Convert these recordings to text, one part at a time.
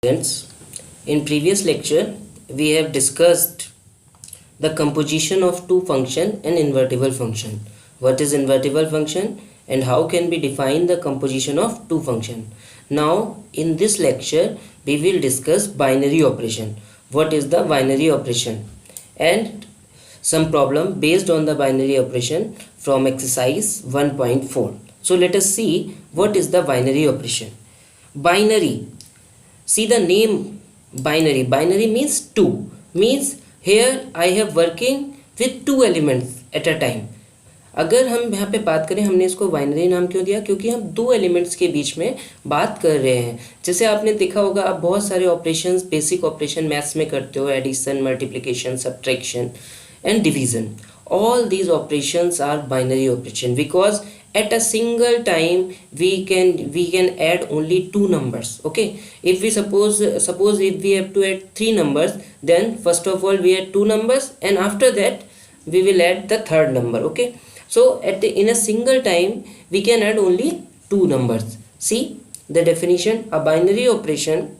Students, in previous lecture we have discussed the composition of two function and invertible function. What is invertible function and how can we define the composition of two function? Now in this lecture we will discuss binary operation. What is the binary operation and some problem based on the binary operation from exercise 1.4. So let us see what is the binary operation. Binary, see the name binary. Binary means two, means here I have working with two elements at a time. अगर हम यहाँ पे बात करें, हमने इसको binary नाम क्यों दिया? क्योंकि हम दो एलिमेंट्स के बीच में बात कर रहे हैं. जैसे आपने देखा होगा, आप बहुत सारे ऑपरेशंस, बेसिक ऑपरेशन मैथ्स में करते हो, addition, multiplication, subtraction and division. All these operations are binary operation because at a single time we can add only two numbers. Okay, if we suppose if we have to add three numbers, then first of all we add two numbers and after that we will add the third number. Okay, so in a single time we can add only two numbers. See the definition: a binary operation,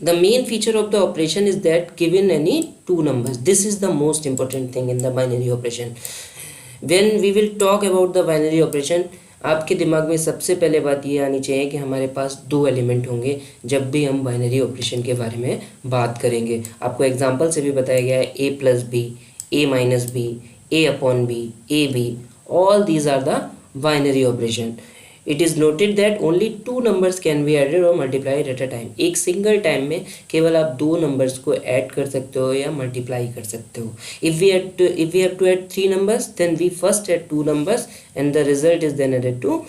the main feature of the operation is that given any two numbers. This is the most important thing in the binary operation. When we will talk about the binary operation, आपके दिमाग में सबसे पहले बात ये आनी चाहिए कि हमारे पास दो एलिमेंट होंगे जब भी हम बाइनरी ऑपरेशन के बारे में बात करेंगे. आपको एग्जांपल से भी बताया गया है, a plus B, a minus B, a upon B, a b. All these are the binary operation. It is noted that only two numbers can be added or multiplied at a time. एक single time में केवल आप दो numbers को add कर सकते हो या मल्टीप्लाई कर सकते हो. If we have to add three numbers, then we first add two numbers and the result is then added to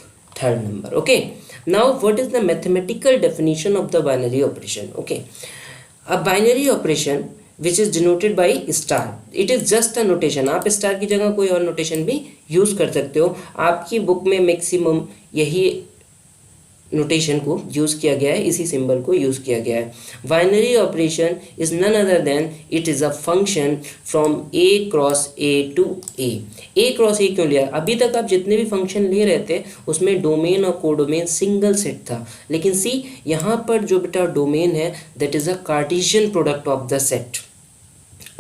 third number. Okay. Now what is the mathematical definition of the binary operation? Okay. A binary operation which is denoted by star. It is just a notation. आप star की जगह कोई और notation भी use कर सकते हो. आपकी बुक में मैक्सिमम यही नोटेशन को यूज़ किया गया है, इसी सिंबल को यूज़ किया गया है. Binary operation is none other than it is a function from A cross A to A. A cross A क्यों लिया? अभी तक आप जितने भी फंक्शन ले रहे थे उसमें डोमेन और कोडोमेन सिंगल सेट था, लेकिन सी यहाँ पर जो बेटा डोमेन है that is a Cartesian product of the set.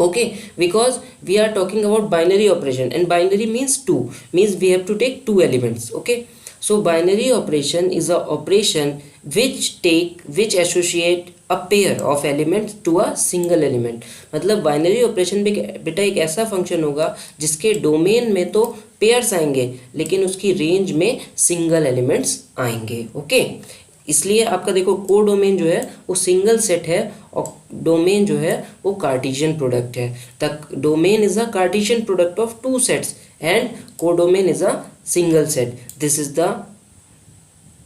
Okay, because we are talking about binary operation and binary means two, means we have to take two elements. Okay, so binary operation is a operation which associate a pair of elements to a single element. मतलब binary operation बेटा एक ऐसा function होगा जिसके domain में तो pairs आएंगे लेकिन उसकी रेंज में सिंगल एलिमेंट्स आएंगे. ओके, इसलिए आपका देखो कोडोमेन जो है वो सिंगल सेट है और डोमेन जो है वो कार्टेशियन प्रोडक्ट है. The domain is a Cartesian product of two sets and codomain is a single set. This is the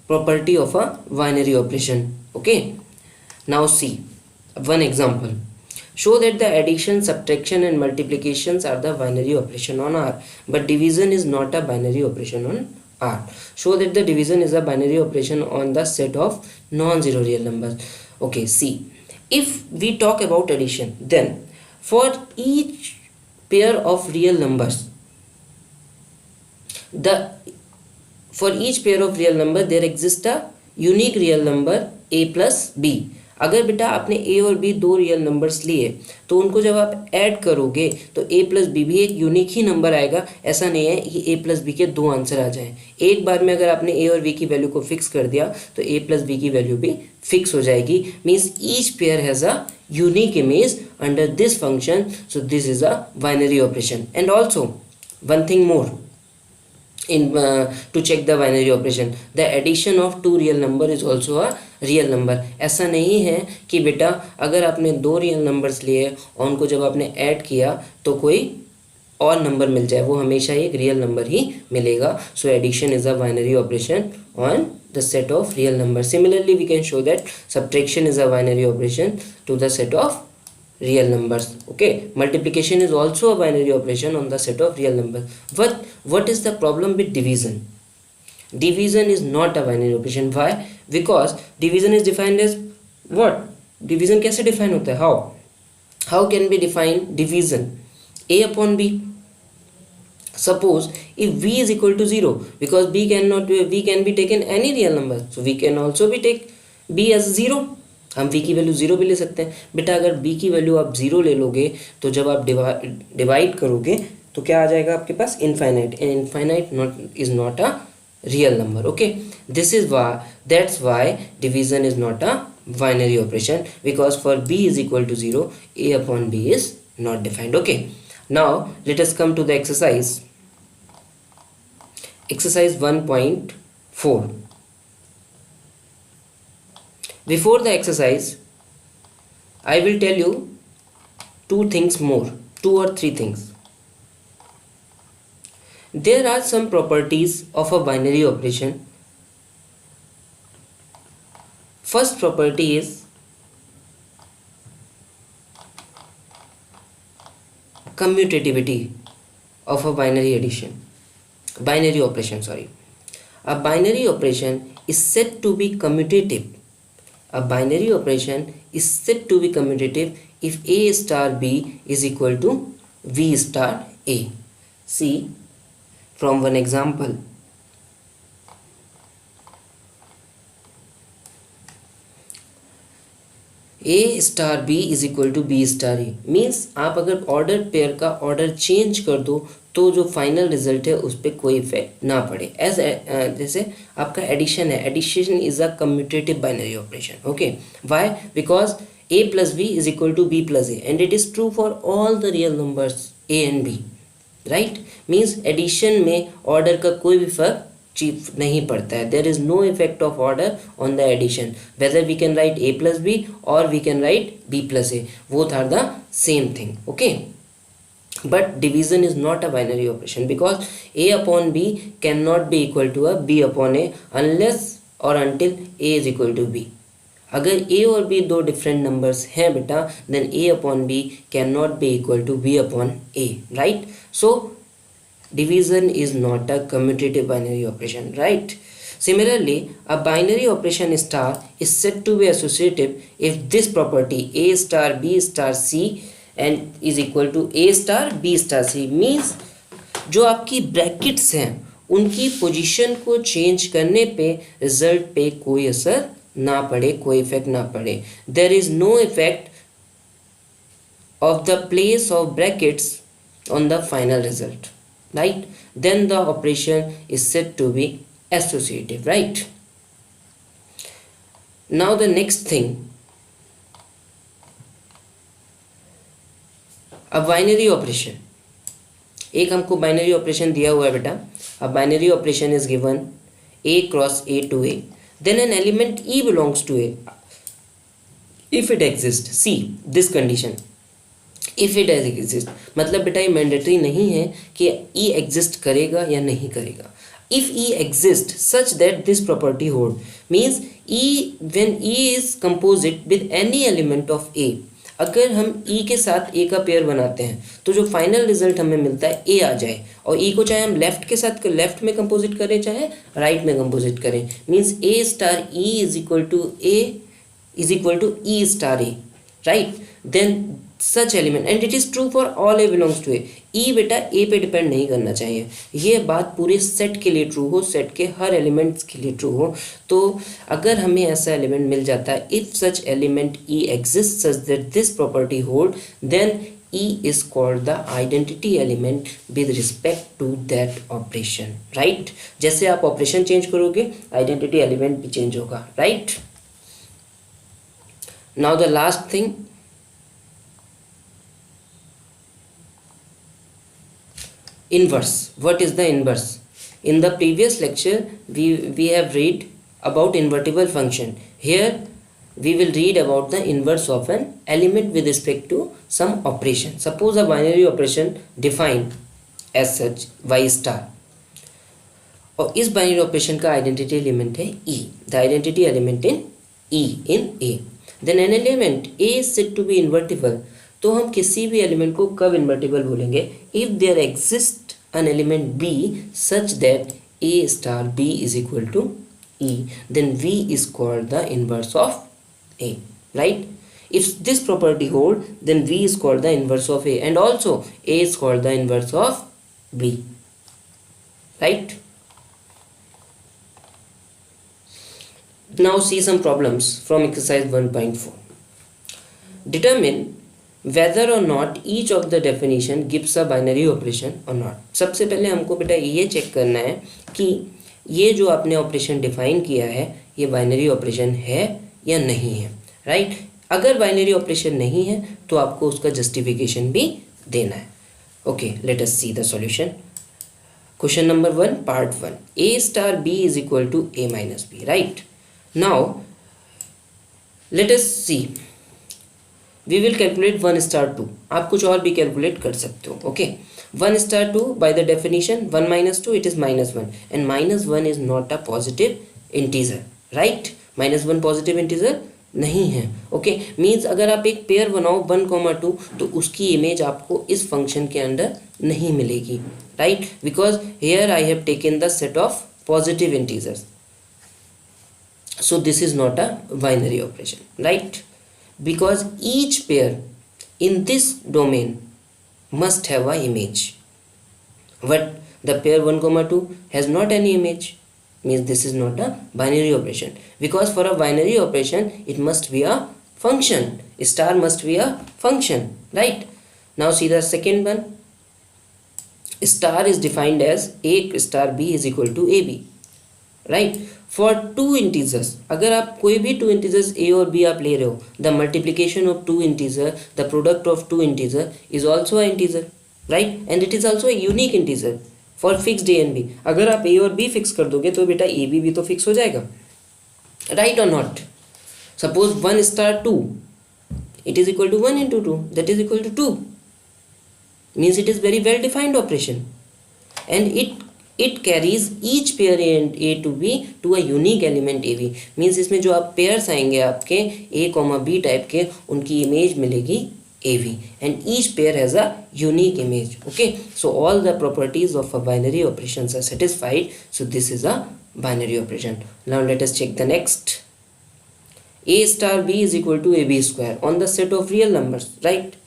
property of a binary operation. Okay, now see one example. Show that the addition, subtraction and multiplications are the binary operation on R, but division is not a binary operation on R. Show that the division is a binary operation on the set of non-zero real numbers. Okay, see, if we talk about addition, then for each pair of real numbers, for each pair of real number there exists a unique real number a plus b. अगर बेटा आपने a और b दो real numbers लिए तो उनको जब आप ऐड करोगे तो a प्लस बी भी एक यूनिक ही नंबर आएगा. ऐसा नहीं है कि a प्लस बी के दो आंसर आ जाएं. एक बार में अगर आपने a और b की वैल्यू को फिक्स कर दिया तो a प्लस बी की वैल्यू भी फिक्स हो जाएगी. Means each pair has a unique image under this function. So this is a binary operation. And also one thing more to check the binary operation, the addition of two real number is also a real number. ऐसा नहीं है कि बेटा अगर आपने दो real numbers लिए और उनको जब आपने ऐड किया तो कोई और नंबर मिल जाए, वो हमेशा एक रियल नंबर ही मिलेगा. So addition is a binary operation on the set of real numbers. Similarly we can show that subtraction is a binary operation to the set of real numbers. Okay, multiplication is also a binary operation on the set of real numbers. What is the problem with division? Division is not a binary operation. Why? Because division is defined as what? Division कैसे define होता है? How can we define division? A upon b. Suppose if v is equal to 0, because v can be taken any real number, so we can also be take b as 0. हम v की value 0 भी ले सकते हैं बेटा. अगर b की value आप 0 ले लोगे तो जब आप डिवाइड करोगे तो क्या आ जाएगा आपके पास? Infinite. And infinite is not a real number. Okay, this is that's why division is not a binary operation, because for b is equal to 0, a upon b is not defined. Okay, now let us come to the exercise 1.4. Before the exercise, I will tell you two or three things. There are some properties of a binary operation. First property is commutativity of a binary operation. A binary operation is said to be commutative. A binary operation is said to be commutative if a star b is equal to v star a. See from one example. A star b is equal to b star a means आप अगर order pair का order change कर दो तो जो final result है उस पर कोई इफेक्ट ना पड़े. जैसे आपका एडिशन है, addition is a commutative binary operation. Okay, why? Because a plus b is equal to b plus a and it is true for all the real numbers a and b, right? Means addition में order का कोई भी फर्क नहीं पड़ता है. There is no effect of order on the addition. Whether we can write a plus b और we can write b plus a, both are the same thing. Okay, but division is not a binary operation because a upon b cannot be equal to a b upon a unless or until a is equal to b. अगर a और b दो different numbers हैं बेटा, then a upon b cannot be equal to b upon a, right? So division is not a commutative binary operation, right? Similarly, a binary operation star is said to be associative if this property a star b star c and is equal to a star b star c means जो आपकी brackets हैं उनकी position को change करने पे result पे कोई असर ना पड़े, कोई इफेक्ट ना पड़े. There is no effect of the place of brackets on the final result, right? Then the operation is said to be associative, right? Now the next thing, a binary operation. एक हमको binary operation दिया हुआ है बेटा. A binary operation is given a cross a to a, then an element e belongs to a if it exists. See this condition, if it exist. मतलब बेटा ये mandatory नहीं है कि ई एग्जिस्ट करेगा या नहीं करेगा. If e exist such that this property hold means e when e is composite with any element of A. अगर हम ई के साथ ए का पेयर बनाते हैं तो जो फाइनल रिजल्ट हमें मिलता है ए आ जाए, और ई को चाहे हम लेफ्ट के साथ लेफ्ट में कंपोजिट करें चाहे राइट में कंपोजिट करें, means a star e is equal to e star a, right? Then such element and it is true for all a belongs to A. E बेटा ए पे depend नहीं करना चाहिए. ये बात पूरे सेट के लिए ट्रू हो, सेट के हर एलिमेंट्स के लिए ट्रू हो. तो अगर हमें ऐसा एलिमेंट मिल जाता है, if such element E exist such that this property hold, then E is called the identity element with respect to that operation, right? जैसे आप ऑपरेशन चेंज करोगे आइडेंटिटी एलिमेंट भी चेंज होगा, right? Now the last thing, inverse. What is the inverse? In the previous lecture we have read about invertible function. Here we will read about the inverse of an element with respect to some operation. Suppose a binary operation defined as such y star, और इस binary operation का identity element है e. The identity element in e in a. Then an element a is said to be invertible. तो हम किसी भी element को कब इन्वर्टिबल बोलेंगे? If there exist an element B such that A star B is equal to E, then B is called the inverse of A, right? If this property hold then B is called the inverse of A and also A is called the inverse of B, right? Now see some problems from exercise 1.4. Determine whether or not each of the definition gives a binary operation or not. सबसे पहले हमको बेटा ये check करना है कि ये जो आपने ऑपरेशन डिफाइन किया है ये बाइनरी ऑपरेशन है या नहीं है, राइट? अगर बाइनरी ऑपरेशन नहीं है तो आपको उसका जस्टिफिकेशन भी देना है. Okay, late us see the solution. Question number 1 part 1, a star b is equal to a minus b, right? Now let us see. We will calculate 1 star 2. आप कुछ और भी कैलकुलेट कर सकते हो. Okay, 1 star 2 by the definition 1 minus 2 it is minus 1 and minus 1 is not a positive integer, right? minus 1 positive integer नहीं है. Okay, means अगर आप एक पेयर बनाओ 1,2 तो उसकी इमेज आपको इस फंक्शन के अंदर नहीं मिलेगी, right? Because here I have taken the set of positive integers. So this is not a binary operation, right? Because each pair in this domain must have a image, but the pair 1,2 has not any image, means this is not a binary operation. Because for a binary operation it must be a function, star must be a function, right? Now see the second one. Star is defined as a star b is equal to ab, right? For two integers, अगर आप कोई भी two integers ए और B आप ले रहे हो, the multiplication of two integer, the product of two integer is also a integer, right? And it is also a unique integer for fixed A and B. अगर आप ए और बी फिक्स कर दोगे तो बेटा ए बी भी तो fix हो जाएगा, राइट और not? Suppose 1 star 2 it is equal to 1 into 2, that is equal to 2, means it is very well defined operation and it carries each pair a and a to b to a unique element ab, means इसमें जो आप pairs आएंगे आपके a, b type के, उनकी image मिलेगी ab and each pair has a unique image. Okay, so all the properties of a binary operations are satisfied, so this is a binary operation. Now let us check the next. A star b is equal to ab square on the set of real numbers, right?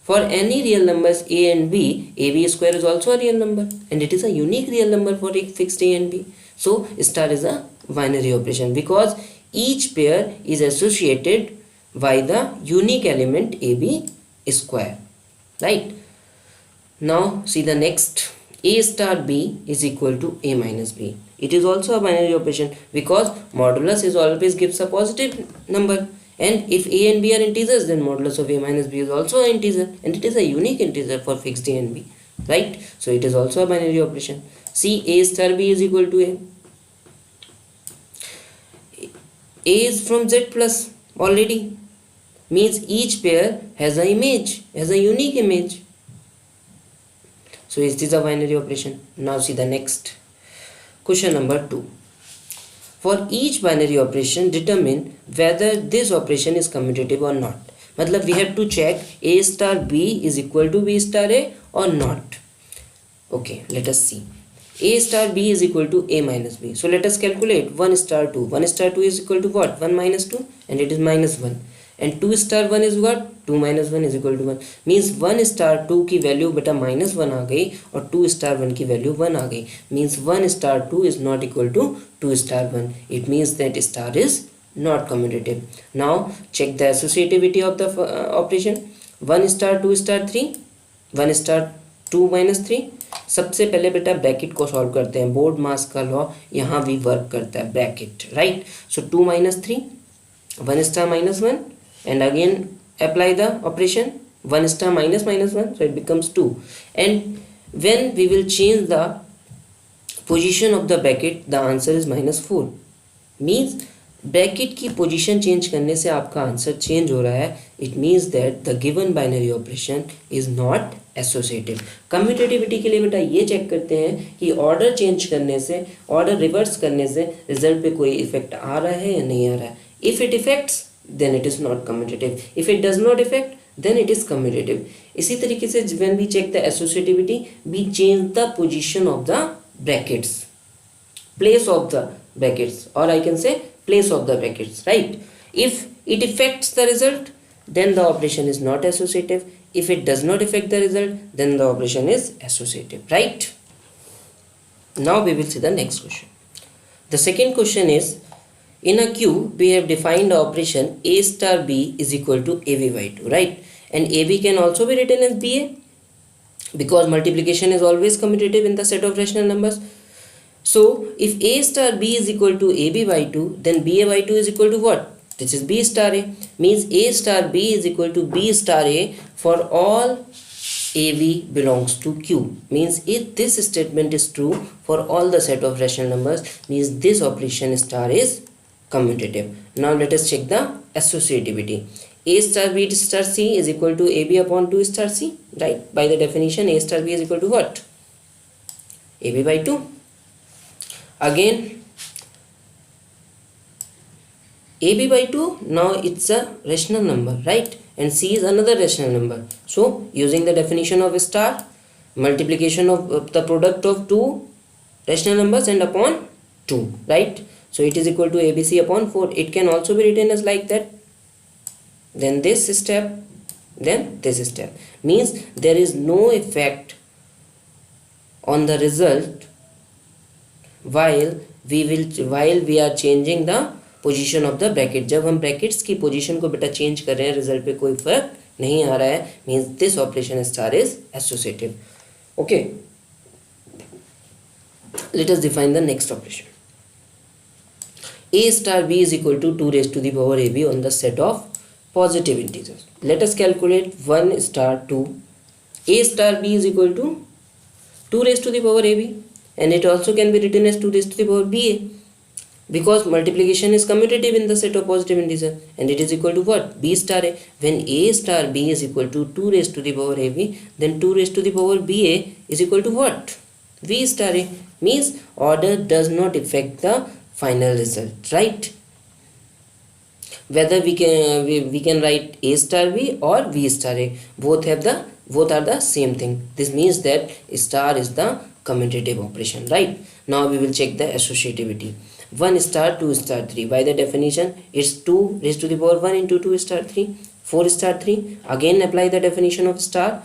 For any real numbers a and b, ab square is also a real number and it is a unique real number for a fixed a and b. So star is a binary operation because each pair is associated by the unique element ab square, right? Now see the next. A star b is equal to a minus b. It is also a binary operation because modulus is always gives a positive number. And if a and b are integers, then modulus of a minus b is also an integer and it is a unique integer for fixed a and b, right? So it is also a binary operation. See, a star b is equal to a. A is from z plus already, means each pair has a image, has a unique image. So is this a binary operation? Now see the next. Question number 2. For each binary operation, determine whether this operation is commutative or not. मतलब we have to check a star b is equal to b star a or not. Okay, let us see. A star b is equal to a minus b. So let us calculate 1 star 2. 1 star 2 is equal to what? 1 minus 2 and it is minus 1. And 2 star 1 is what? 2 minus 1 is equal to 1. Means 1 star 2 की value बेटा minus 1 आ गई और 2 star 1 की value 1 आ गई. Means 1 star 2 is not equal to 2 star 1. It means that star is not commutative. Now check the associativity of the operation. 1 star 2 star 3, 1 star 2 minus 3. सबसे पहले बेटा bracket को सॉल्व करते हैं. बोर्ड मास का लॉ यहाँ भी वर्क करता है, bracket, right? So 2 minus 3, 1 star minus 1 and again apply the operation 1 star minus minus 1, so it becomes 2. And when we will change the position of the bracket, the answer is minus 4. Means bracket की position change करने से आपका answer change हो रहा है. It means that the given binary operation is not associative. Commutativity के लिए बेटा ये चेक करते हैं कि ऑर्डर चेंज करने से, ऑर्डर रिवर्स करने से रिजल्ट पे कोई इफेक्ट आ रहा है या नहीं आ रहा है. If it effects then it is not commutative. If it does not affect, then it is commutative. इसी तरीके से when we check the associativity, we change the position of the brackets, place of the brackets, or I can say place of the brackets, right? If it affects the result, then the operation is not associative. If it does not affect the result, then the operation is associative, right? Now we will see the next question. The second question is, in a Q we have defined the operation A star B is equal to AB by 2, right? And AB can also be written as BA, because multiplication is always commutative in the set of rational numbers. So if A star B is equal to AB by 2, then BA by 2 is equal to what? This is B star A. Means A star B is equal to B star A for all AB belongs to Q. Means if this statement is true for all the set of rational numbers, means this operation star is commutative. Now let us check the associativity. A star B star C is equal to AB upon 2 star C, right? By the definition, A star B is equal to what? AB by 2. Again, AB by 2, now it's a rational number, right? And C is another rational number. So using the definition of star, multiplication of the product of two rational numbers and upon 2, right? So it is equal to ABC upon 4. It can also be written as like that. Then this step, then this step. Means there is no effect on the result while we are changing the position of the bracket. जब हम brackets की position को बेटा change कर रहे हैं, result पे कोई फर्क नहीं आ रहा है. Means this operation star is associative. Okay, let us define the next operation. A star B is equal to 2 raised to the power AB on the set of positive integers. Let us calculate 1 star 2. A star B is equal to 2 raised to the power AB, and it also can be written as 2 raised to the power BA, because multiplication is commutative in the set of positive integers, and it is equal to what? B star A. When A star B is equal to 2 raised to the power AB, then 2 raised to the power BA is equal to what? V star A. Means order does not affect the final result, right? Whether we can write A star B or V star A, both are the same thing. This means that star is the commutative operation, right? Now we will check the associativity. 1 star 2 star 3. By the definition, it's 2 raised to the power 1 into 2 star 3. 4 star 3. Again apply the definition of star.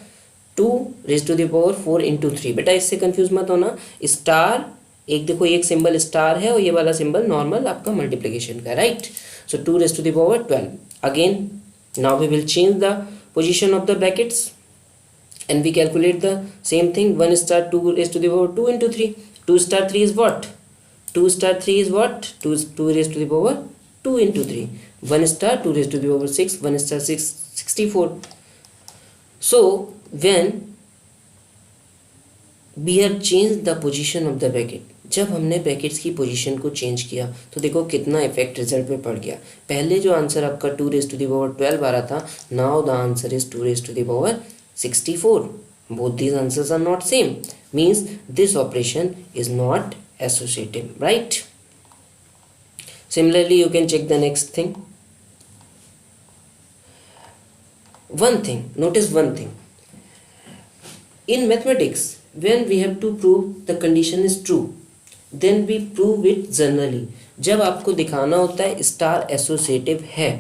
2 raised to the power 4 into 3. बेटा इससे confuse मत होना. Star एक देखो, एक symbol star है और ये वाला सिंबल नॉर्मल आपका मल्टीप्लिकेशन का, right? So 2 raised to the power 12. Again, now we will change the position of the brackets and we calculate the same thing. 1 star 2 raised to the power 2 into 3. 2 star 3 is what? 2 star 3 is what? 2 raised to the power 2 into 3. 1 star 2 raised to the power 6. 1 star 6, 64. So when we have changed the position of the bracket, जब हमने brackets की position को change किया तो देखो कितना effect result पे पड़ गया. पहले जो आंसर आपका 2 raised to the power 12 आ रहा था, now the answer is 2 raised to the power 64. Both these answers are not same. Means this operation is not associative, right? Similarly, you can check the next thing. Notice one thing. In mathematics, when we have to prove the condition is true, then we prove it generally. जब आपको दिखाना होता है star associative है,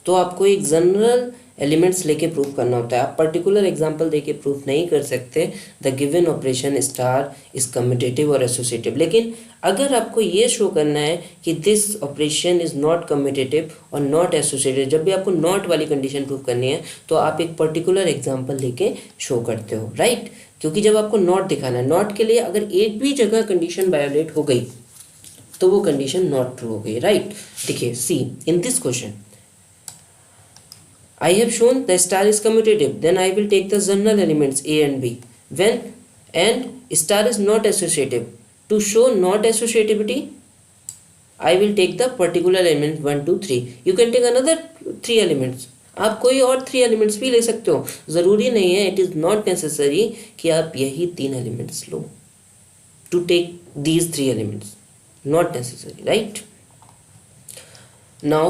तो आपको एक general elements लेके प्रूफ करना होता है. आप पर्टिकुलर एग्जांपल देके प्रूफ नहीं कर सकते the given operation star is commutative और एसोसिएटिव. लेकिन अगर आपको ये शो करना है कि this operation is not commutative और नॉट एसोसिएटिव, जब भी आपको नॉट वाली कंडीशन प्रूफ करनी है तो आप एक पर्टिकुलर एग्जांपल लेके शो करते हो, राइट? क्योंकि जब आपको नॉट दिखाना है, नॉट के लिए अगर एक भी जगह कंडीशन वायोलेट हो गई तो वो कंडीशन नॉट ट्रू हो गई, राइट? देखिए, see in this question I have shown the star is commutative, then I will take the general elements A and B. And star is not associative. To show not associativity, I will take the particular element 1, 2, 3. You can take another 3 elements. आप कोई और 3 elements भी ले सकते हो. ज़रूरी नहीं है, it is not necessary कि आप यही 3 elements low. To take these 3 elements, not necessary, right? Now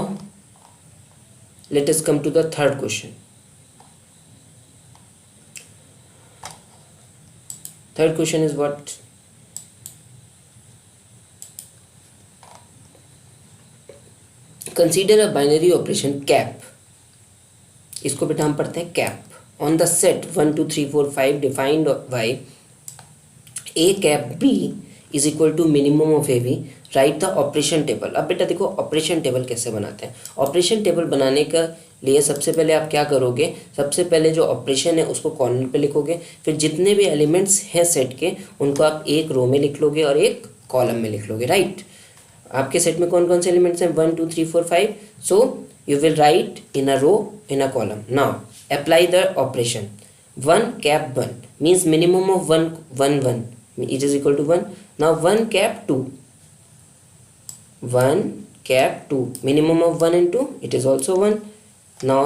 let us come to the third question. Third question is what? Consider a binary operation cap. इसको बेटा हम पढ़ते हैं cap. On the set 1, 2, 3, 4, 5 defined by A cap B is equal to minimum of A B, write the operation table. अब बेटा देखो operation table कैसे बनाते हैं। ऑपरेशन टेबल बनाने का लिए सबसे पहले आप क्या करोगे, सबसे पहले जो ऑपरेशन है उसको कॉर्नर पे लिखोगे, फिर जितने भी एलिमेंट्स हैं सेट के उनको आप एक रो में लिख लोगे और एक कॉलम में लिख लोगे, राइट। आपके सेट में कौन कौन से एलिमेंट्स हैं, 1 2 3 4 5, so you will write in a row in a column. Now apply the operation 1 cap 1 means minimum of 1 1 1, it is equal to 1. Now 1 cap 2, 1 cap 2, minimum of 1 and 2, it is also 1. Now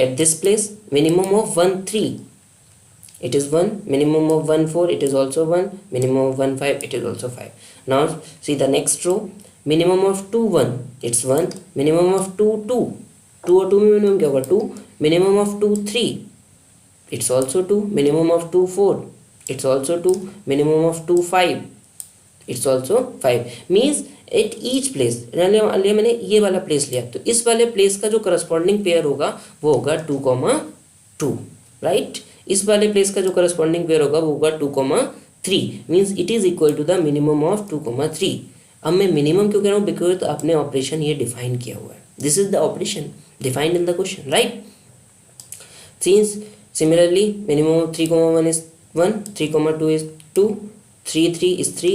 at this place minimum of 1 3, it is 1, minimum of 1 4, it is also 1, minimum of 1 5, it is also 5. Now see the next row, minimum of 2 1, it's 1, minimum of 2 2, 2 और 2 में minimum क्या होगा 2, minimum of 2 3, it's also 2, minimum of 2 4, it's also 2, minimum of 2 5, it's also 5. means at each place, लिया मैंने ये वाला place लिया, तो इस वाले प्लेस का जो करस्पॉन्डिंग पेयर होगा वो होगा 2,2, राइट। इस वाले प्लेस का जो करस्पॉन्डिंग पेयर होगा वो होगा 2,3, means it is equal to the minimum of 2,3। अब मैं मिनिमम क्यों कह रहा हूँ, बिकॉज आपने ऑपरेशन ये डिफाइन किया हुआ है, this is the operation defined in the question, right. Since similarly minimum of 3,1 is 1, 3,2 is 2, 3 3 is 3.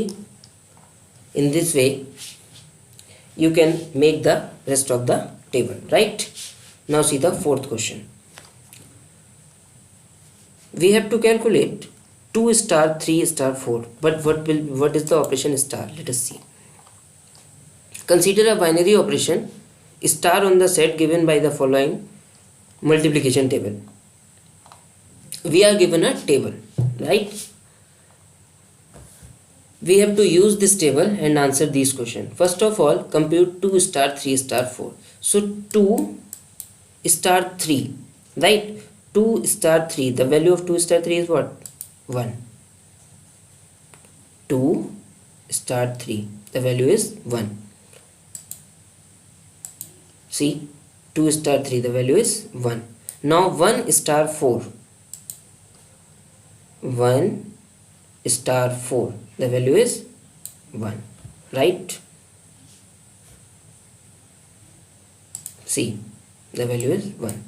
In this way you can make the rest of the table, right. Now see the fourth question. We have to calculate 2 star 3 star 4, but what is the operation star, let us see. Consider a binary operation star on the set given by the following multiplication table. We are given a table, right. We have to use this table and answer these questions. First of all, compute 2 star 3 star 4. So 2 star 3, right. 2 star 3, the value of 2 star 3 is what, 1. 2 star 3, the value is 1. See, 2 star 3, the value is 1. Now 1 star 4, 1 star 4, the value is 1, right. See, the value is 1.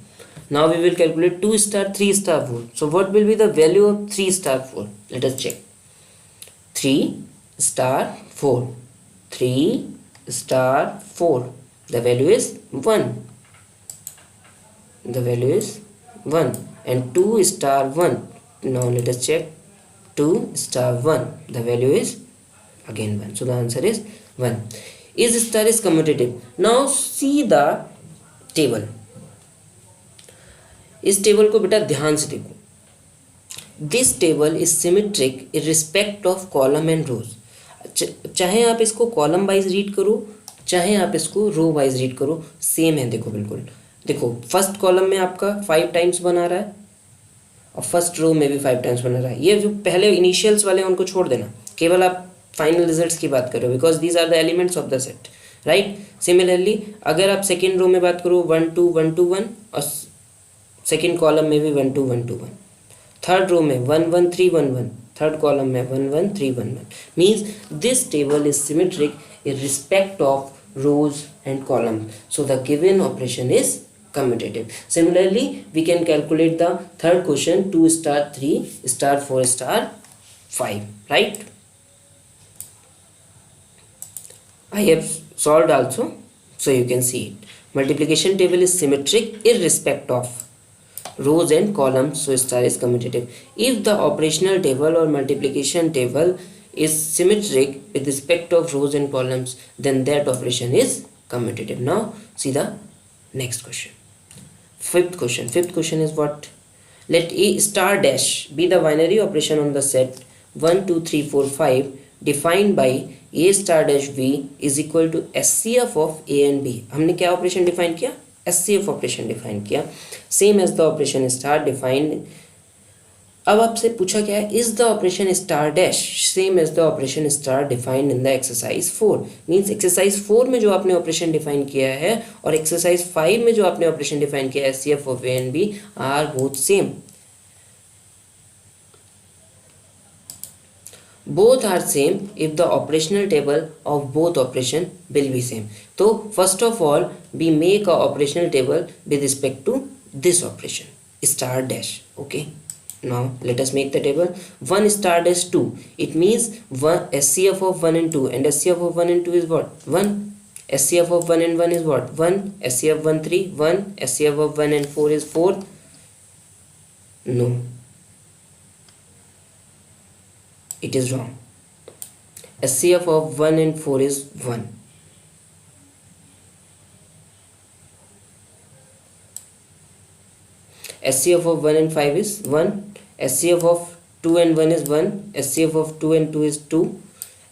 Now we will calculate 2 star 3 star 4. So what will be the value of 3 star 4, let us check. 3 star 4, 3 star 4, the value is 1, the value is 1. And 2 star 1, now let us check, 2 star 1, the value is again 1, so the answer is 1. Is star is commutative. Now see the table. इस table को बेटा ध्यान से देखो, this table is symmetric in respect of column and rows. चाहे आप इसको column wise read करो, चाहे आप इसको रो वाइज रीड करो, सेम है। देखो बिल्कुल, देखो फर्स्ट कॉलम में आपका 5 टाइम्स बना रहा है और फर्स्ट रो में भी 5 टाइम्स बना रहा है। ये जो पहले इनिशियल्स वाले हैं उनको छोड़ देना, केवल आप फाइनल रिजल्ट्स की बात करो, because these are the elements of the set, right. Similarly अगर आप सेकेंड रो में बात करो 1 2 1 2 1, और सेकेंड कॉलम में भी 1 2 1 2 1, थर्ड रो में 1 1 3 1 1, थर्ड कॉलम में 1 1 3 1 1, means this table is symmetric in respect of rose and column, so the given operation is commutative. Similarly we can calculate the third question, 2 star 3 star 4 star 5, right. I have solved also, so you can see it. Multiplication table is symmetric irrespect of rows and columns, so star is commutative. If the operational table or multiplication table is symmetric with respect of rows and columns, then that operation is commutative. Now see the next question. Fifth question is what? Let a star dash be the binary operation on the set 1 2 3 4 5 defined by a star dash b is equal to SCF of a and b. हमने क्या operation define किया? SCF operation define किया, same as the operation star defined. अब आपसे पूछा क्या है, is the operation star dash same as the operation star defined in the exercise 4। Means exercise 4 में जो आपने ऑपरेशन डिफाइन किया है और एक्सरसाइज 5 में जो आपने ऑपरेशन डिफाइन किया है, SCF of A and B are both same. both are same if the operational table of both operation will be same. So first of all we make a operational table with respect to this operation star dash. Okay, now let us make the table. 1 star dash 2, it means one SCF of 1 and 2, and SCF of 1 and 2 is what? 1. SCF of 1 and 1 is what? 1. SCF 1 3 1. SCF of 1 and 4 is 4. No, it is wrong. SCF of 1 and 4 is 1. SCF of 1 and 5 is 1. SCF of 2 and 1 is 1. SCF of 2 and 2 is 2.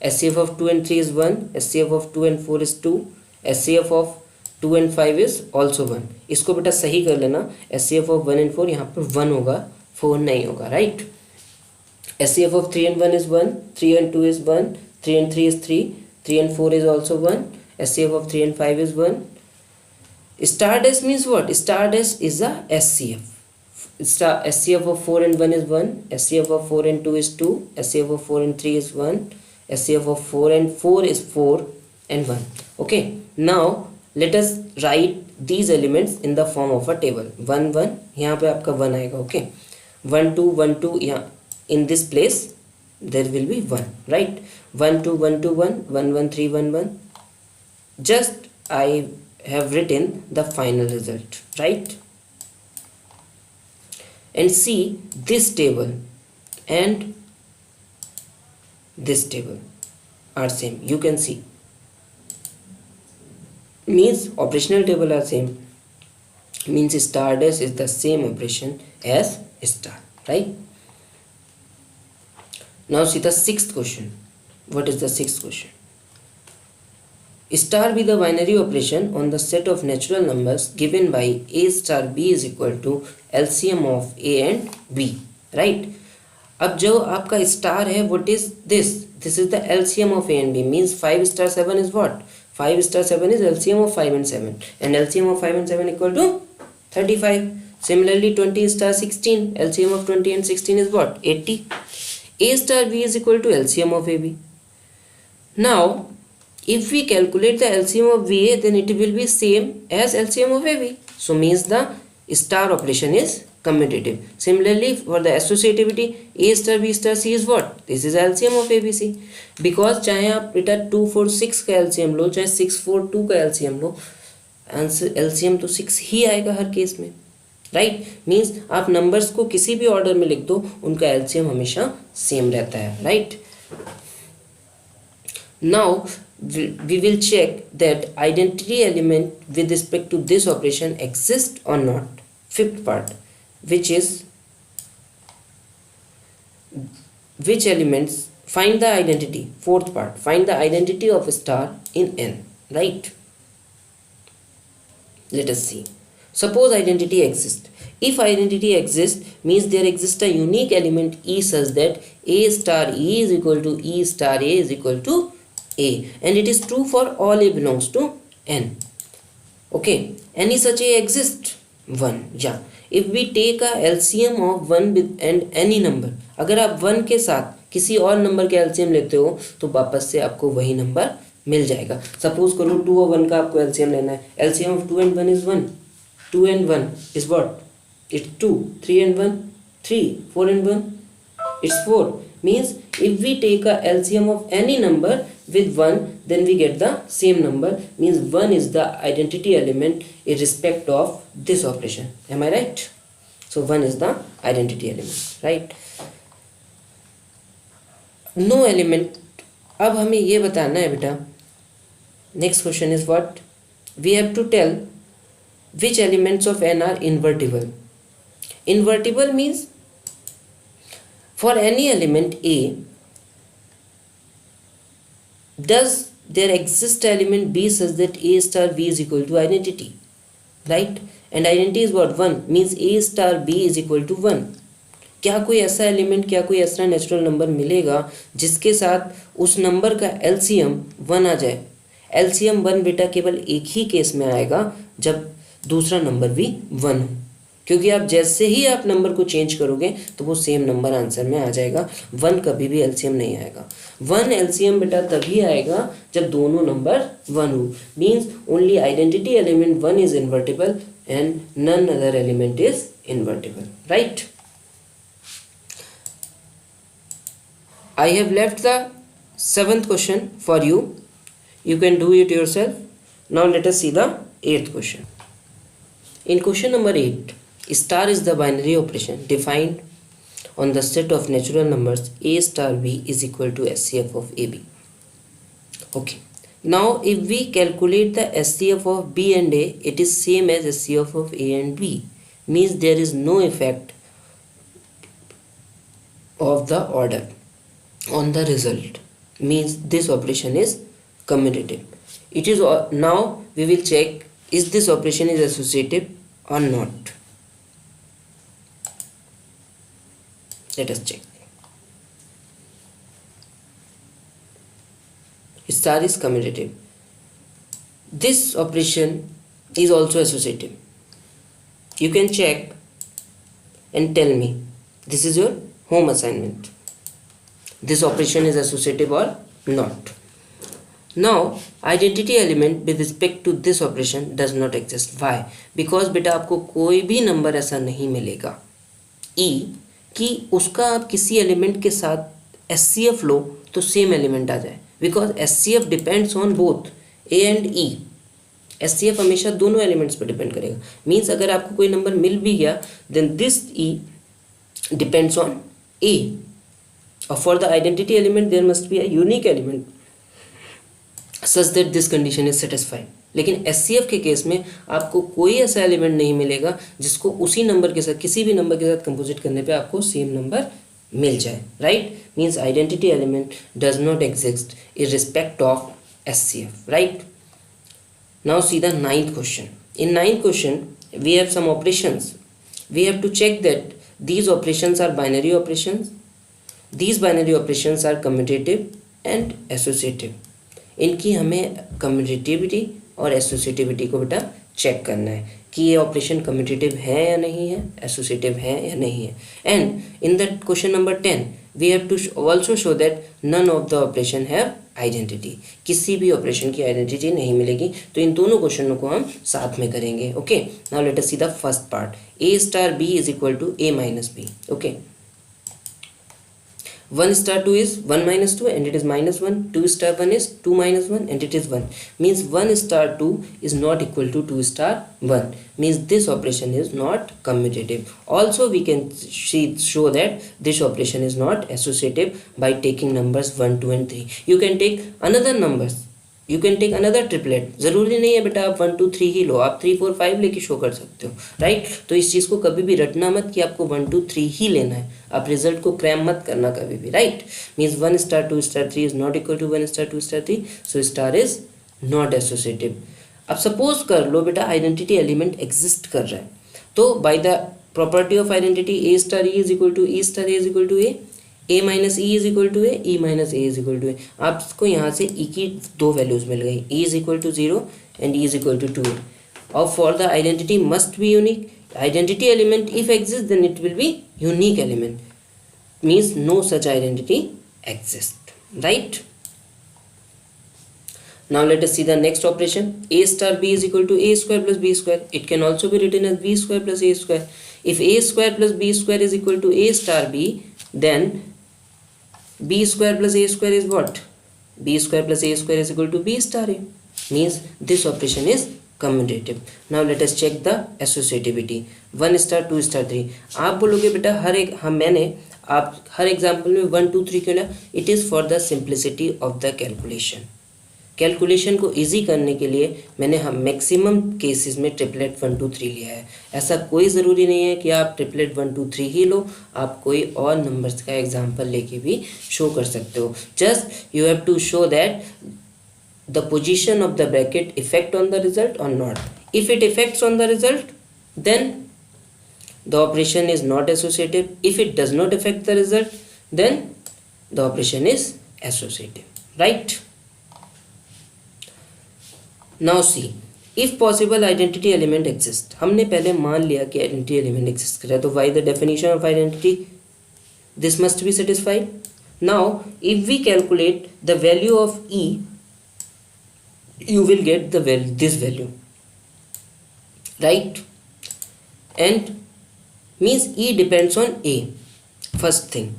SCF of 2 and 3 is 1. SCF of 2 and 4 is 2. SCF of 2 and 5 is also 1. इसको बेटा सही कर लेना. SCF of 1 and 4 यहाँ पर 1 होगा, 4 नहीं होगा, right? SCF of 3 and 1 is 1. 3 and 2 is 1. 3 and 3 is 3. 3 and 4 is also 1. SCF of 3 and 5 is 1. Star dash means what? Star dash is a SCF. SCF of 4 and 1 is 1. SCF of 4 and 2 is 2. SCF of 4 and 3 is 1. SCF of 4 and 4 is 4 and 1. Okay, now let us write these elements in the form of a table. 1 1 यहाँ पे आपका 1 आएगा. Okay, 1 2 1 2 यहाँ in this place there will be 1, right? 1 2 1 2 1 1 1 3 1 1. Just I have written the final result, right? And see, this table and this table are same. You can see, means operational table are same, means star dash is the same operation as star, right? Now see the sixth question. What is the sixth question? Star be the binary operation on the set of natural numbers given by a star b is equal to LCM of a and b, right? अब जो आपका star है, what is this? This is the LCM of a and b, means 5 star 7 is what? 5 star 7 is LCM of 5 and 7, and LCM of 5 and 7 equal to 35. Similarly 20 star 16, LCM of 20 and 16 is what? 80. A star b is equal to LCM of ab. Now if we calculate the LCM of VA, then it will be same as LCM of AB. So means the star operation is commutative. Similarly for the associativity, A star B star C is what? This is LCM of ABC. Because चाहे आप बेटा 2 4 6 का LCM लो, चाहे 6 4 2 का LCM लो, answer LCM तो 6 ही आएगा हर case में, right? Means आप नंबर्स को किसी भी ऑर्डर में लिख दो, उनका LCM हमेशा सेम रहता है, right? Now we will check that identity element with respect to this operation exists or not. Fifth part, which is which elements find the identity. Fourth part, find the identity of a star in n, right? Let us see. Suppose identity exists. If identity exists, means there exists a unique element E such that A star E is equal to E star A is equal to A, and it is true for all A belongs to n. Okay, any such A exists? 1. Yeah, if we take a LCM of 1 with and any number, अगर आप 1 के साथ किसी और number के LCM लेते हो तो वापस से आपको वही नंबर मिल जाएगा. सपोज करो 2 और 1 का आपको LCM लेना है. LCM of 2 and 1 is 1. 2 and 1 is what? It's 2. 3 and 1 3. 4 and 1 it's 4. Means if we take a LCM of any number with 1, then we get the same number, means 1 is the identity element irrespective of this operation. Am I right? So 1 is the identity element, right? No element. अब हमें ये बताना है बेटा, next question is what? We have to tell which elements of n are invertible. Invertible means for any element A, does there exist element B such that A star B is equal to identity, right? And identity is what? 1, means A star B is equal to 1. क्या कोई ऐसा element, क्या कोई ऐसा natural number मिलेगा जिसके साथ उस नंबर का LCM 1 आ जाए? LCM 1 बेटा केवल एक ही केस में आएगा जब दूसरा नंबर भी 1 हो, क्योंकि आप जैसे ही आप नंबर को चेंज करोगे तो वो सेम नंबर आंसर में आ जाएगा। 1 कभी भी एलसीएम नहीं आएगा। 1 एलसीएम बेटा तभी आएगा जब दोनों नंबर 1 हो। Means only identity element 1 is invertible and none other element is invertible, right. I have left the 7th question for you. You can do it yourself. Now let us see the 8th question. In question number 8, star is the binary operation defined on the set of natural numbers a star b is equal to SCF of AB. Okay. Now if we calculate the SCF of B and A, it is same as SCF of A and B. Means there is no effect of the order on the result. Means this operation is commutative. It is now we will check is this operation is associative or not. Let us check. Star is commutative. This operation is also associative. You can check and tell me. This is your home assignment. This operation is associative or not. Now identity element with respect to this operation does not exist. Why? Because बेटा आपको कोई भी number ऐसा नहीं मिलेगा E कि उसका आप किसी एलिमेंट के साथ SCF लो तो सेम एलिमेंट आ जाए। Because SCF depends on both A and E। SCF हमेशा दोनों एलिमेंट्स पर डिपेंड करेगा। मीन्स अगर आपको कोई नंबर मिल भी गया then this E depends on A। For the identity element there must be a unique element such that this condition is satisfied. लेकिन SCF के केस में आपको कोई ऐसा एलिमेंट नहीं मिलेगा जिसको उसी नंबर के साथ किसी भी नंबर के साथ कंपोजिट करने पे आपको सेम नंबर मिल जाए, right. Means identity element does not exist in respect of SCF, right. Now see the 9th question. In 9th question we have some operations. We have to check that these operations are binary operations. These binary operations are commutative and associative. इनकी हमें commutativity और associativity को बेटा check करना है कि ये operation commutative है या नहीं है, एसोसिएटिव है या नहीं है। And in that question number 10 we have to also show that none of the operation have identity. किसी भी ऑपरेशन की आइडेंटिटी नहीं मिलेगी। तो इन दोनों क्वेश्चनों को हम साथ में करेंगे। Okay, now let us see the first part. A star B is equal to A minus B। Okay, 1 star 2 is 1 minus 2 and it is minus 1. 2 star 1 is 2 minus 1 and it is 1. Means 1 star 2 is not equal to 2 star 1. Means this operation is not commutative. Also we can show that this operation is not associative by taking numbers 1, 2 and 3. You can take another numbers. You can take another triplet. ज़रूरी नहीं है बेटा आप 1, 2, 3 ही लो, आप 3, 4, 5 लेके show कर सकते हो, राइट। तो इस चीज़ को कभी भी रटना मत कि आपको 1, 2, 3 ही लेना है। आप रिजल्ट को क्रैम मत करना कभी भी, right. Means 1 star 2 star 3 is not equal to 1 star 2 star 3, so star is not associative. अब सपोज कर लो बेटा आइडेंटिटी एलिमेंट एग्जिस्ट कर रहा है, तो by the property of identity a star e is equal to e star a is equal to a minus e is equal to a minus a is equal to a. आपको यहाँ से e की दो values मिल गई, e is equal to 0 and e is equal to 2। और for the identity must be unique. Identity element if exist then it will be unique element. Means no such identity exist, right. Now let us see the next operation. A star B is equal to A square plus B square. It can also be written as B square plus A square. If A square plus B square is equal to A star B, then B square plus A square is what? B square plus A square is equal to B star A. Means this operation is commutative. Now let us check the associativity. 1 star 2 star 3. आप बोलोगे बेटा आप हर example में 1 2 3 क्यों लिया? It is for the simplicity of the calculation को easy करने के लिए मैंने मैक्सिमम केसेस में ट्रिपलेट 1 2 3 लिया है। ऐसा कोई ज़रूरी नहीं है कि आप ट्रिपलेट 1 2 3 ही लो, आप कोई और नंबर्स का एग्जांपल लेके भी शो कर सकते हो। Just you have to show that the position of the bracket effect on the result और not. If it effects on the result then the operation is not associative. If it does not affect the result, then the operation is associative, right? Now see, if possible identity element exist, हमने पहले मान लिया कि identity element exist कर रहा है, तो why the definition of identity, this must be satisfied. Now if we calculate the value of E, you will get the value, this value, right? And means E depends on A. First thing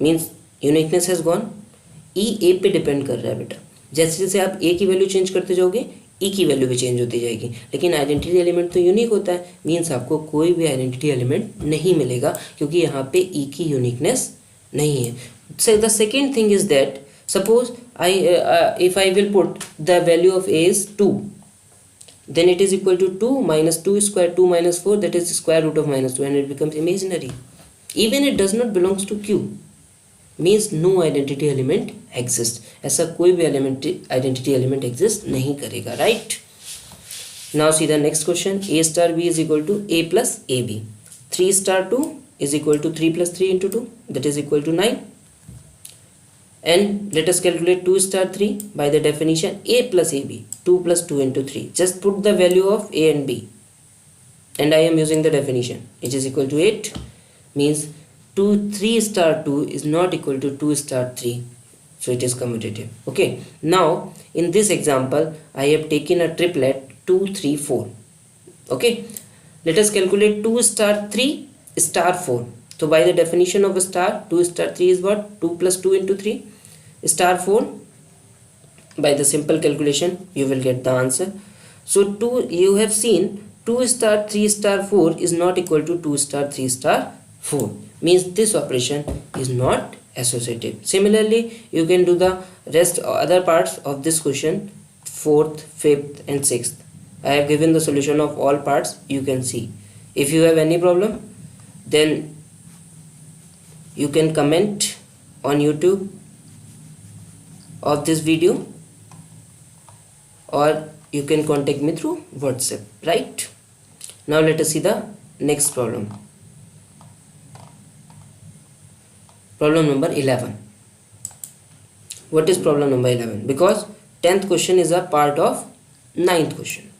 means uniqueness has gone. E A पे depend कर रहा है बेटा, जैसे जैसे आप A की value change करते जाओगे E की वैल्यू भी चेंज होती जाएगी, लेकिन आइडेंटिटी एलिमेंट तो यूनिक होता है, मीन्स आपको कोई भी आइडेंटिटी एलिमेंट नहीं मिलेगा क्योंकि यहाँ पे E की यूनिकनेस नहीं है. So the second thing is that suppose if I will put the value of A is 2, then it is equal to 2 minus 2 square, 2 minus 4, that is square root of minus 2, and it becomes imaginary. Even it does not belongs to Q, means no identity element exists. ऐसा कोई भी identity element exist नहीं करेगा, right? Now see the next question. A star B is equal to A plus AB. 3 star 2 is equal to 3 plus 3 into 2, that is equal to 9. And let us calculate 2 star 3 by the definition A plus AB, 2 plus 2 into 3. Just put the value of A and B, and I am using the definition. It is equal to 8, means 3 star 2 is not equal to 2 star 3, so it is commutative. Okay, now in this example I have taken a triplet 2 3 4. Okay, let us calculate 2 star 3 star 4. So by the definition of a star, 2 star 3 is what? 2 plus 2 into 3. Star 4, by the simple calculation you will get the answer. So 2, you have seen 2 star 3 star 4 is not equal to 2 star 3 star 4, means this operation is not associative. Similarly you can do the rest other parts of this question, 4th, 5th and 6th. I have given the solution of all parts, you can see. If you have any problem, then you can comment on YouTube of this video, or you can contact me through WhatsApp, right? Now let us see the next problem. Problem number 11. What is problem number 11? Because 10th question is a part of 9th question.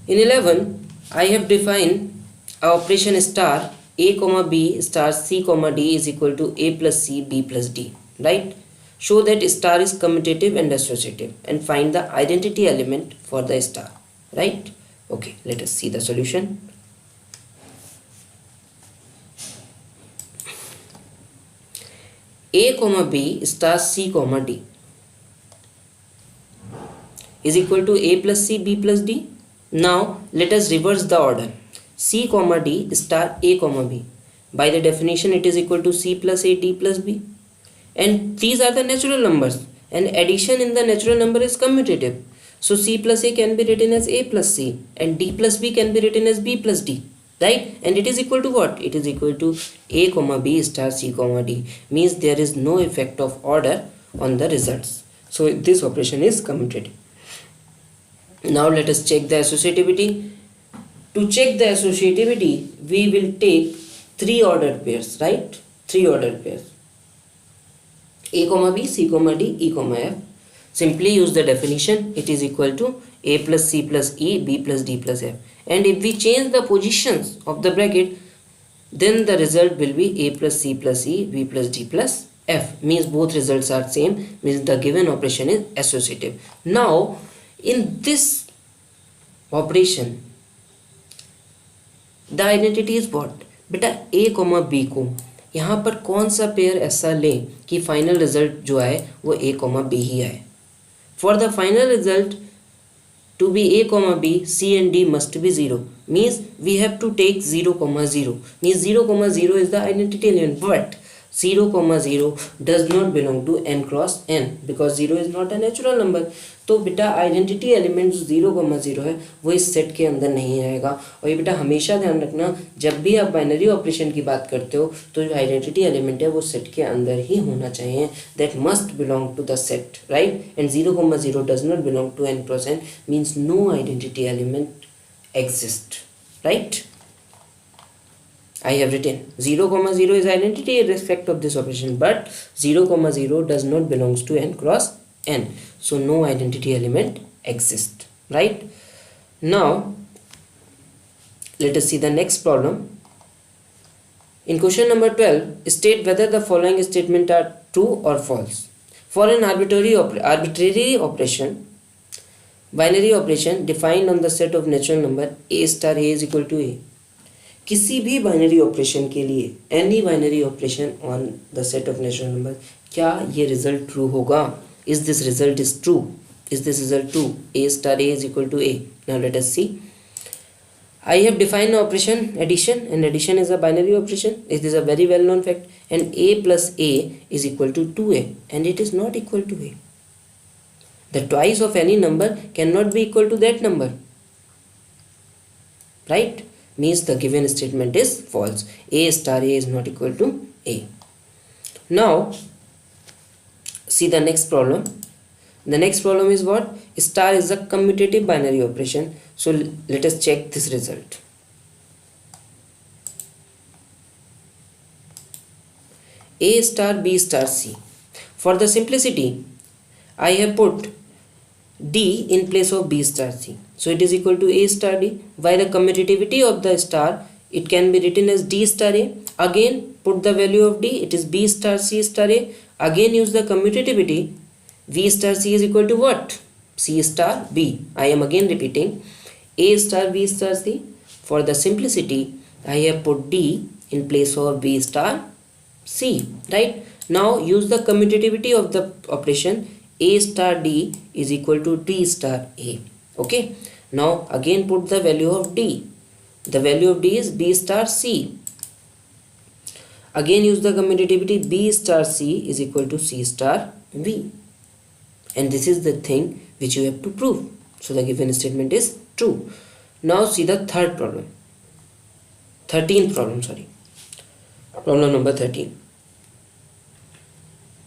In 11, I have defined a operation star A comma B star C comma D is equal to A plus C B plus D, right? Show that star is commutative and associative, and find the identity element for the star, right? Okay, let us see the solution. A comma B star C comma D is equal to A plus C B plus D. Now let us reverse the order. C comma D star A comma B. By the definition it is equal to C plus A D plus B. And these are the natural numbers, and addition in the natural number is commutative. So C plus A can be written as A plus C, and D plus B can be written as B plus D. Right? And it is equal to what? It is equal to A comma B star C comma D, means there is no effect of order on the results. So this operation is commutative. Now let us check the associativity. To check the associativity, we will take 3 ordered pairs, right? 3 ordered pairs. A comma B, C comma D, E comma F. Simply use the definition. It is equal to A plus C plus E, B plus D plus F. And if we change the positions of the bracket, then the result will be A plus C plus E, B plus D plus F. Means both results are same, means the given operation is associative. Now in this operation, the identity is what? बेटा A comma B को यहाँ पर कौन सा pair ऐसा लें कि final result जो आए वो A comma B ही आए. For the final result to be A comma B, C and D must be 0. Means we have to take 0 comma 0. Means 0 comma 0 is the identity element, but 0 comma 0 does not belong to n cross n, because 0 is not a natural number. तो बेटा identity element जो 0 comma 0 है वो इस set के अंदर नहीं आएगा. और ये बेटा हमेशा ध्यान रखना, जब भी आप बाइनरी ऑपरेशन की बात करते हो तो जो आइडेंटिटी एलिमेंट है वो सेट के अंदर ही होना चाहिए. That must belong to the set, right? And 0 comma 0 does not belong to n cross n, means no identity element exist, right? I have written 0 comma 0 is identity in respect of this operation, but 0 comma 0 does not belongs to n cross n, so no identity element exists. right? Now let us see the next problem. In question number 12, state whether the following statements are true or false. For an arbitrary operation, binary operation defined on the set of natural number a star a is equal to a. किसी भी binary operation के लिए, any binary operation on the set of natural number, क्या ये result true होगा? Is this result is true? Is this result true? a star a is equal to a. Now let us see. I have defined operation addition, and addition is a binary operation. It is a very well known fact, and a plus a is equal to 2a, and it is not equal to a. The twice of any number cannot be equal to that number, right? Means the given statement is false. A star a is not equal to a. Now see the next problem. The next problem is what? Star is a commutative binary operation. So let us check this result. A star B star C. For the simplicity, I have put D in place of B star C. So it is equal to A star D. By the commutativity of the star, it can be written as D star A. Again put the value of D. It is B star C star A. Again use the commutativity. V star C is equal to what? C star B. I am again repeating. A star B star C. For the simplicity, I have put D in place of B star C, right? Now use the commutativity of the operation. A star D is equal to D star A. Okay. Now again put the value of D. The value of D is B star C. Again use the commutativity. B star C is equal to C star B. And this is the thing which you have to prove. So the given statement is true. Now see the third problem. 13th problem, sorry. Problem number 13.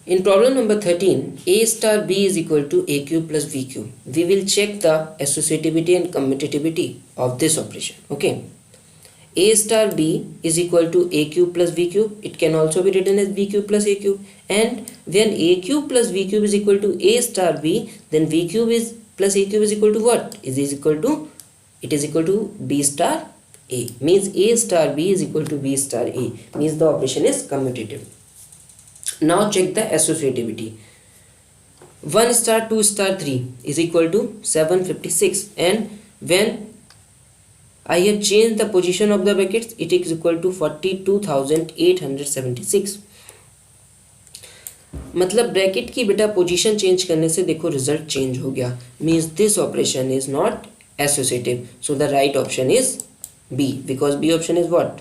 In problem number 13, A star B is equal to A cube plus V cube. We will check the associativity and commutativity of this operation. Okay. A star B is equal to A cube plus V cube. It can also be written as V cube plus A cube. And when A cube plus V cube is equal to A star B, then V cube is plus A cube is equal to what? It is equal to B star A. Means A star B is equal to B star A. Means the operation is commutative. Now check the associativity. 1 star 2 star 3 is equal to 756, and when I have changed the position of the brackets, it is equal to 42,876. मतलब bracket की बेटा position change करने से देखो result change हो गया. Means this operation is not associative. So the right option is B, because B option is what?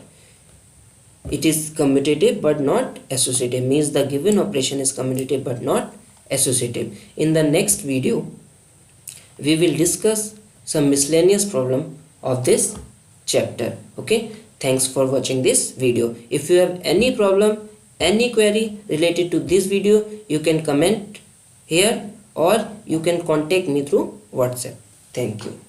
It is commutative but not associative. Means the given operation is commutative but not associative. In the next video, we will discuss some miscellaneous problem of this chapter. Okay, thanks for watching this video. If you have any problem, any query related to this video, you can comment here or you can contact me through WhatsApp. Thank you.